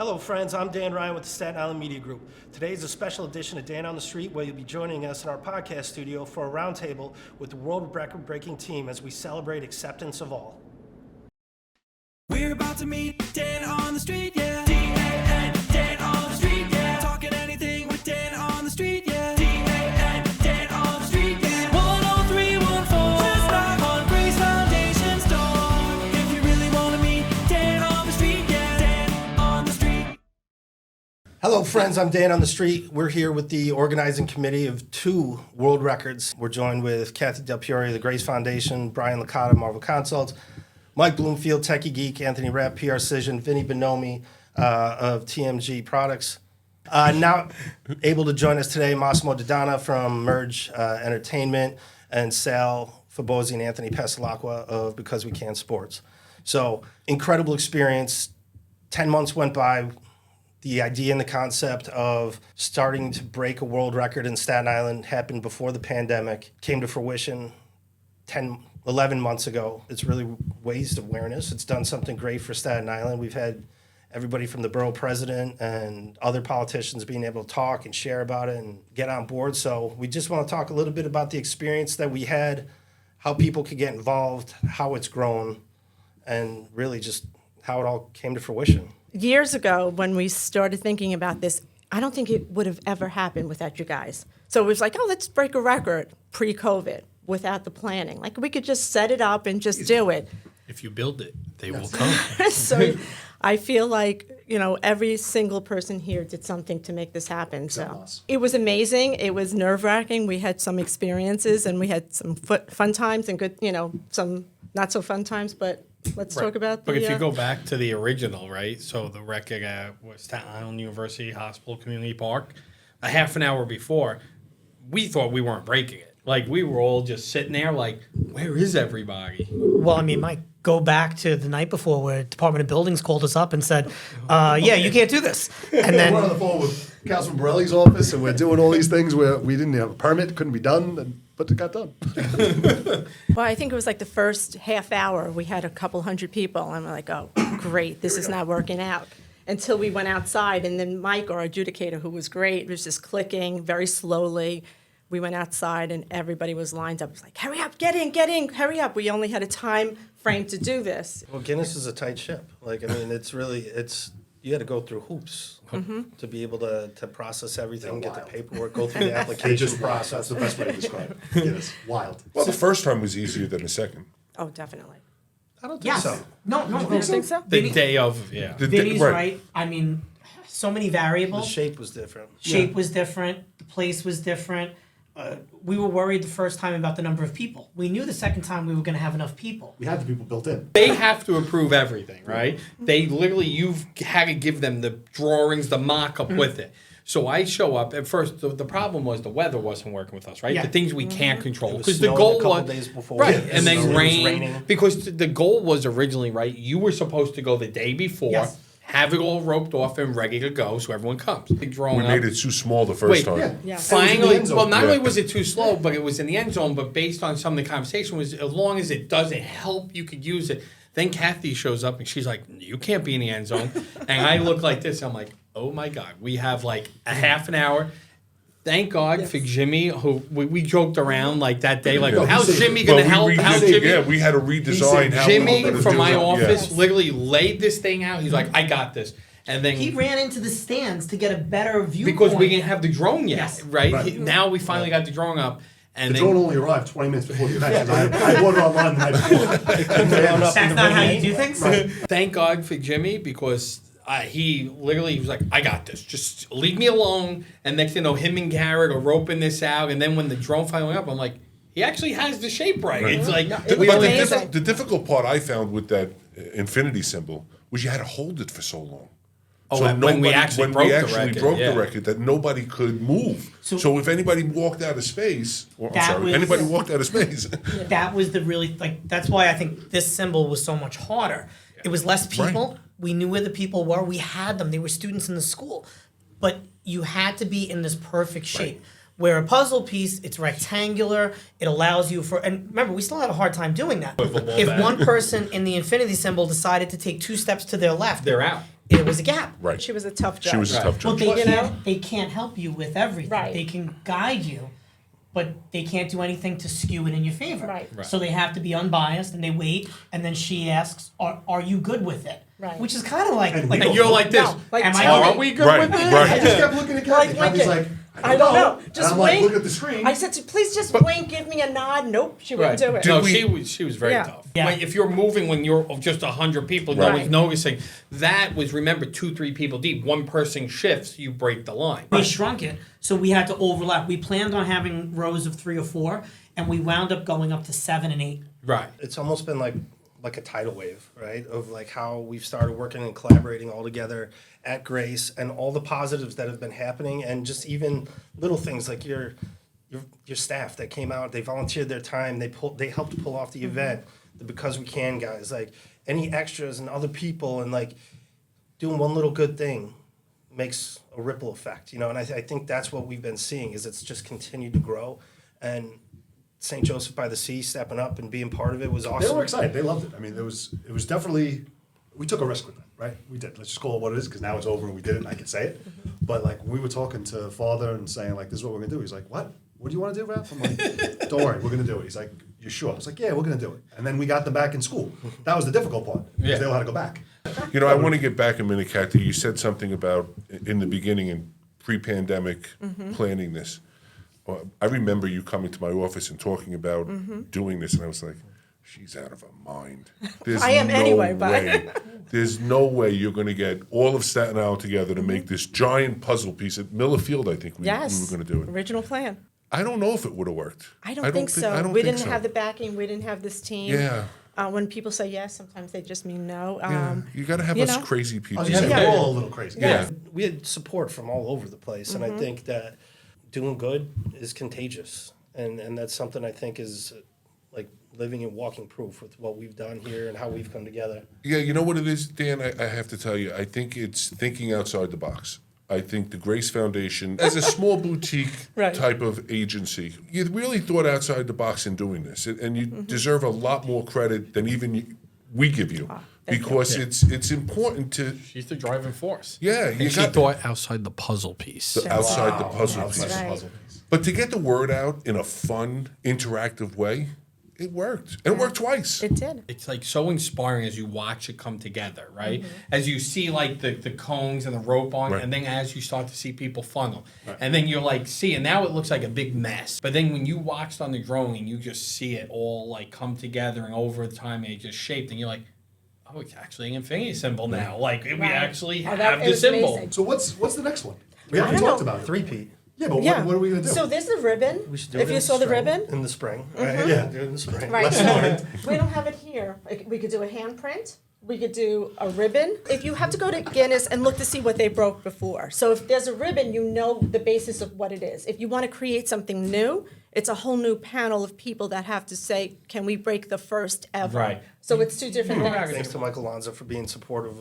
Hello friends, I'm Dan Ryan with the Staten Island Media Group. Today is a special edition of Dan on the Street where you'll be joining us in our podcast studio for a roundtable with the world record-breaking team as we celebrate acceptance of all. We're about to meet Dan on the street, yeah. D-A-N, Dan on the street, yeah. Talking anything with Dan on the street, yeah. D-A-N, Dan on the street, yeah. 10314 on Grace Foundation Store. If you really want to meet Dan on the street, yeah. Dan on the street. Hello friends, I'm Dan on the Street. We're here with the organizing committee of 2 world records. We're joined with Cathy of the Grace Foundation, Brian Licata, Marvel Consults, Mike Bloomfield, Tekie, Geek, Anthony PrCision, Vinny Bonomi of TMG Products. Now able to join us today, Massimo Dodana from Merge Entertainment, and Sal Fabosi and Anthony Pasalacqua of Because We Can Sports. So incredible experience. 10 months went by. The idea and the concept of starting to break a world record in Staten Island happened before the pandemic, came to fruition 11 months ago. It's really raised awareness. It's done something great for Staten Island. We've had everybody from the borough president and other politicians being able to talk and share about it and get on board. So we just want to talk a little bit about the experience that we had, how people could get involved, how it's grown, and really just how it all came to fruition. Years ago, when we started thinking about this, I don't think it would have ever happened without you guys. So it was like, oh, let's break a record pre-COVID without the planning. Like, we could just set it up and just do it. If you build it, they will come. So I feel like, every single person here did something to make this happen. So it was amazing. It was nerve-wracking. We had some experiences, and we had some fun times and good, some not so fun times, but let's talk about But if you go back to the original, right? So the record was Staten Island University Hospital Community Park. A half an hour before, we thought we weren't breaking it. Like, we were all just sitting there like, where is everybody? Well, I mean, Mike, go back to the night before where Department of Buildings called us up and said, yeah, you can't do this. And then we're on the phone with Councilman Borelli's office, and we're doing all these things where we didn't have a permit, couldn't be done, but it got done. Well, I think it was like the first half hour, we had a couple hundred people, and we're like, oh, great, this is not working out. Until we went outside, and then Mike, our adjudicator, who was great, was just clicking very slowly. We went outside, and everybody was lined up. It was like, hurry up, get in, hurry up. We only had a time frame to do this. Well, Guinness is a tight ship. You had to go through hoops to be able to process everything, get the paperwork, go through the application process. That's the best way to describe it. It is wild. Well, the first time was easier than the second. Oh, definitely. I don't think so. No, You don't think so? The day of, yeah. Vinny's right. I mean, so many The variables. shape was different. Shape was different. The place was different. We were worried the first time about the number of people. We knew the second time we were going to have enough people. We had the people built in. They have to approve everything, right? They literally, you've had to give them the drawings, the mock-up with it. So I show up. At first, the problem was the weather wasn't working with us, right? Yeah. The things we can't control. was Because the snowing goal a couple was days before. right, Yeah. and then It was rain. raining. Because the goal was originally, right, you were supposed to go the day before, Yes. have it all roped off and ready to go so everyone comes. Big drawing We up. made it too small the first Wait. time. Yeah. Yeah. It was in the Finally, end zone. well, not only Yeah. was it too slow, but it was in the end zone. But based on some of the conversation, was as long as it doesn't help, you could use it. Then Cathy shows up and she's like, "You can't be in the end zone," and I look like this. I'm like, "Oh my God, we have like a half an hour." Thank God for Jimmy, who we joked around like that day, like, Yeah. "How's He said- Jimmy gonna help?" How's Jimmy? Yeah, we had to redesign how we were Jimmy gonna from do my it. office Yeah. literally laid this thing out. He's like, "I got this," and then He ran into the stands to get a better view. because we didn't have the drone yet, Yes. right? Right. Now we finally got the drone up, and The then drone only arrived 20 minutes before the event. I ordered online the night before. That's not how you do things. thank God for Jimmy because he literally was like, "I got this. Just leave me alone." And next thing you know, him and Garrett are roping this out. And then when the drone finally went up, I'm like, he actually has the shape right. It's like it we was only amazing. The difficult part I found with that infinity symbol was you had to hold it for so long. Oh, and when we actually broke the record, that nobody could move. So if anybody walked out of space, anybody walked out of space. That was the really, that's why I think this symbol was so much harder. It was less people. Right. We knew where the people were. We had them. They were students in the school. But you had to be in this perfect shape. Right. Where a puzzle piece, it's rectangular, it allows you and remember, we still have a hard time doing that. If one person in the infinity symbol decided to take 2 steps to their left, they're out. There was a gap. Right. She was a tough judge. She was a tough Well, judge. they can't help you with everything. Right. They can guide you, but they can't do anything to skew it in your favor. Right. So they have to be unbiased, and they wait, and then she asks, "Are you good with it?" Right. Which is kind of like And you're like this. No, like, Am I tell are me. we good Right, with this? right. I just kept looking at Cathy. Like, Cathy's like, I don't know. And Just I'm like, wink. look at the screen. I said, please just wink, give me a nod. Nope, she wouldn't do it. No, we- she was very Yeah. tough. Yeah. Like, if you're moving when you're just 100 people, no Right. one's noticing. That was, remember, 2-3 people deep. One person shifts, you break the line. they shrunk it, so we had to overlap. We planned on having rows of 3 or 4, and we wound up going up to 7 and 8. Right. It's almost been like a tidal wave, right? Of like how we've started working and collaborating all together at Grace, and all the positives that have been happening, and just even little things like your staff that came out, they volunteered their time, they helped pull off the event, the Because We Can guys, like any extras and other people, and like doing one little good thing makes a ripple effect, you know. And I think that's what we've been seeing, is it's just continued to grow, and St. Joseph by the Sea stepping up and being part of it was awesome. They were excited. They loved it. I mean, it was definitely, we took a risk with it, right? We did. Let's just call it what it is, because now it's over and we did it and I can say it. But like, we were talking to Father and saying like, this is what we're gonna do. He's like, what? What do you want to do, Ralph? I'm like, don't worry, we're gonna do it. He's like, you sure? I was like, yeah, we're gonna do it. And then we got them back in school. That was the difficult part, because Yeah. they all had to go back. You know, I want to get back a minute, Cathy. You said something about, in the beginning, in pre-pandemic planning this. I remember you coming to my office and talking about doing this, and I was like, she's out of her mind. There's I am no anyway, but- way. There's no way you're going to get all of Staten Island together to make this giant puzzle piece. At Miller Field, I think we were Yes. going to do it. Original plan. I don't know if it would have worked. I don't think so. I don't We think didn't so. have the backing. We didn't have this team. Yeah. When people say yes, sometimes they just mean no. Yeah. You got to have you us know? crazy I people. was just saying, Yeah. we're all a little crazy. Yeah. We had support from all over the place, and I think that doing good is contagious, and that's something I think is like living and walking proof with what we've done here and how we've come together. Yeah, you know what it is, Dan? I have to tell you, I think it's thinking outside the box. I think the Grace Foundation, as a small boutique Right. type of agency, you really thought outside the box in doing this, and you deserve a lot more credit than even we give you, thank you. because it's important to, She's the driving force. yeah, you And she got thought outside the puzzle piece. the outside the puzzle Outside piece. the Right. puzzle piece. But to get the word out in a fun, interactive way, it worked, and it worked twice. It did. It's like so inspiring as you watch it come together, right? As you see like the cones and the rope on, Right. and then as you start to see people funnel, and then you're like, see, and now it looks like a big mess. But then when you watched on the drone and you just see it all like come together and over time it just shaped, and you're like, oh, it's actually an infinity symbol now. Like we Right. actually Oh, have it the was symbol. amazing. So what's the next one? We I haven't don't talked know. about it. Three-peat. Yeah, but Yeah. What are we gonna do? So there's the ribbon. We should do if it you in saw the spring- ribbon. in the spring, right? Yeah. Do it in the spring. Right. Let's start. We don't have it here. Like, we could do a handprint. We could do a ribbon. If you have to go to Guinness and look to see what they broke before. So if there's a ribbon, you know the basis of what it is. If you want to create something new, it's a whole new panel of people that have to say, can we break the first ever? Right. So it's two different things. Thanks to Michael Alonso for being supportive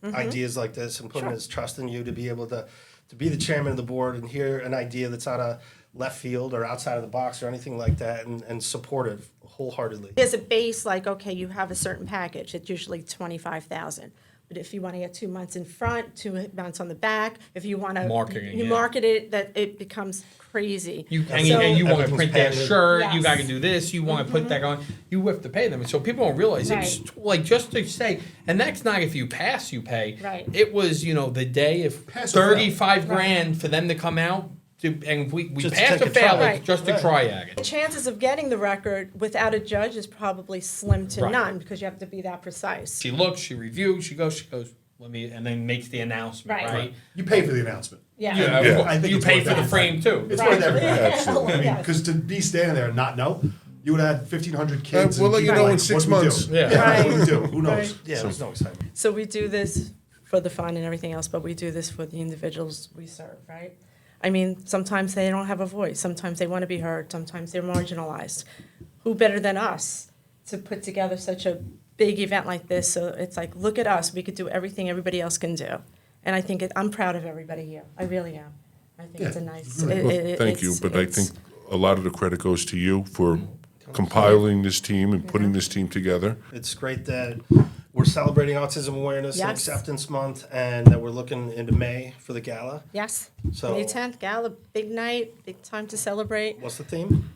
of ideas like this and putting his trust in you to be able to be the chairman of the board and hear an idea that's out of left field or outside of the box or anything like that, and support it wholeheartedly. There's a base, like, okay, you have a certain package, it's usually 25,000. But if you want to get 2 months in front, 2 months on the back, if you want to Marketing, you yeah. market it, that it becomes crazy. You So- and you want to Everything's print that patented. shirt. You Yes. got to do this. You want to put that on. You have to pay them, and so people don't realize it's like just to say. And that's not if you pass, you pay. Right. It was the day if Pass or fail. 35 grand for them to come out, and we Just to passed take or a try. failed Right. just to try at The it. chances of getting the record without a judge is probably slim to Right. none because you have to be that precise. She looks, she reviews, she goes, let me, and then makes the announcement, Right. right? You pay for the announcement. Yeah. Yeah, Yeah. well, I think you it's pay worth for the that. frame too. It's Right. worth everything. Absolutely. I mean, Yes. because to be standing there and not know, you would have had 1,500 kids. we'll and let you people know like, in 6 what do we do? months. Yeah. What do we do? Who knows? Right. Yeah, there's no excitement. So we do this for the fun and everything else, but we do this for the individuals we serve, right? I mean, sometimes they don't have a voice. Sometimes they want to be heard. Sometimes they're marginalized. Who better than us to put together such a big event like this? So it's like, look at us. We could do everything everybody else can do. And I think I'm proud of everybody here. I really am. I think it's a nice. really. Well, thank you, it's- but I it's- think a lot of the credit goes to you for compiling this team and putting this team together. It's great that we're celebrating Autism Awareness and Yes. Acceptance Month, and we're looking into May for the gala. Yes. So- May 10th, gala, big night, big time to celebrate. What's the theme?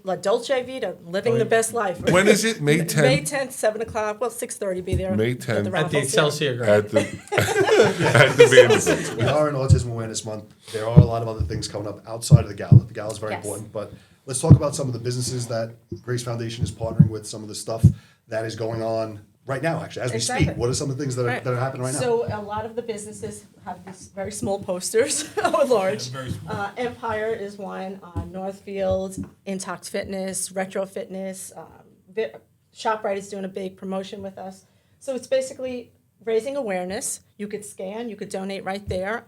La Dolce Vita, living the best life. When is it? May 10th? May 10th, 7 o'clock. Well, 6:30, be there. May at 10th. the At the raffles, yeah. Excelsior Ground. At the at the Vanderbilt. We are in Autism Awareness Month. There are a lot of other things coming up outside of the gala. The gala is very Yes. important, but let's talk about some of the businesses that Grace Foundation is partnering with, some of the stuff that is going on right now, actually, as we Exactly. speak. What are some of the things that are, Right. that are happening right now? So a lot of the businesses have these very small posters, or large. Empire is one, Northfield, Intox Fitness, Retro Fitness, ShopRite is doing a big promotion with us. So it's basically raising awareness. You could scan, you could donate right there.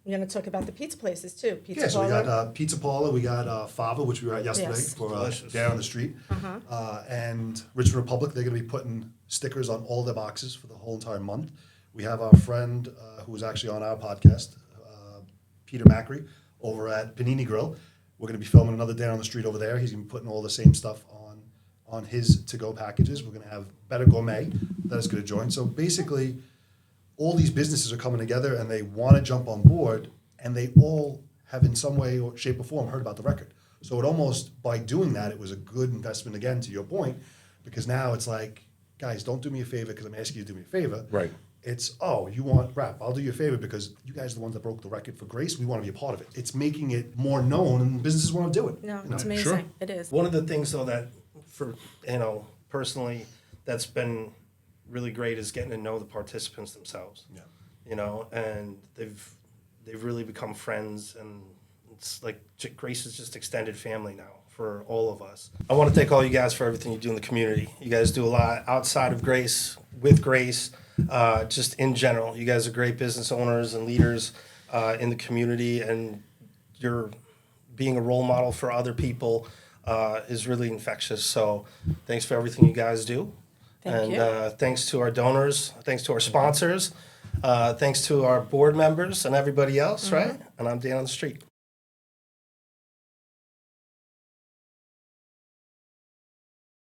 We're going to talk about the pizza places too. Pizza Yeah, so we Parlor. got Pizza Parlor, we got Fava, which we were at yesterday Yes. for Delicious. down the street, and Richmond Republic. They're going to be putting stickers on all their boxes for the whole entire month. We have our friend who was actually on our podcast, Peter Macri, over at Panini Grill. We're going to be filming another down on the street over there. He's going to be putting all the same stuff on his to-go packages. We're going to have Better Gourmet that is going to join. So basically, all these businesses are coming together and they want to jump on board, and they all have in some way or shape or form heard about the record. So it almost, by doing that, it was a good investment, again, to your point, because now it's like, guys, don't do me a favor because I'm asking you to do me a favor. Right. It's, oh, you want rap, I'll do you a favor because you guys are the ones that broke the record for Grace. We want to be a part of it. It's making it more known, and businesses want to do it. No, you know? it's amazing. Sure. It is. One of the things, though, that for, personally, that's been really great is getting to know the participants themselves. Yeah. And they've really become friends, and it's like Grace is just extended family now for all of us. I want to thank all you guys for everything you do in the community. You guys do a lot outside of Grace, with Grace, just in general. You guys are great business owners and leaders in the community, and you're being a role model for other people is really infectious. So thanks for everything you guys do. Thank And thanks to our donors, thanks to our sponsors, thanks to our board members and everybody else, right? And I'm Dan on the street.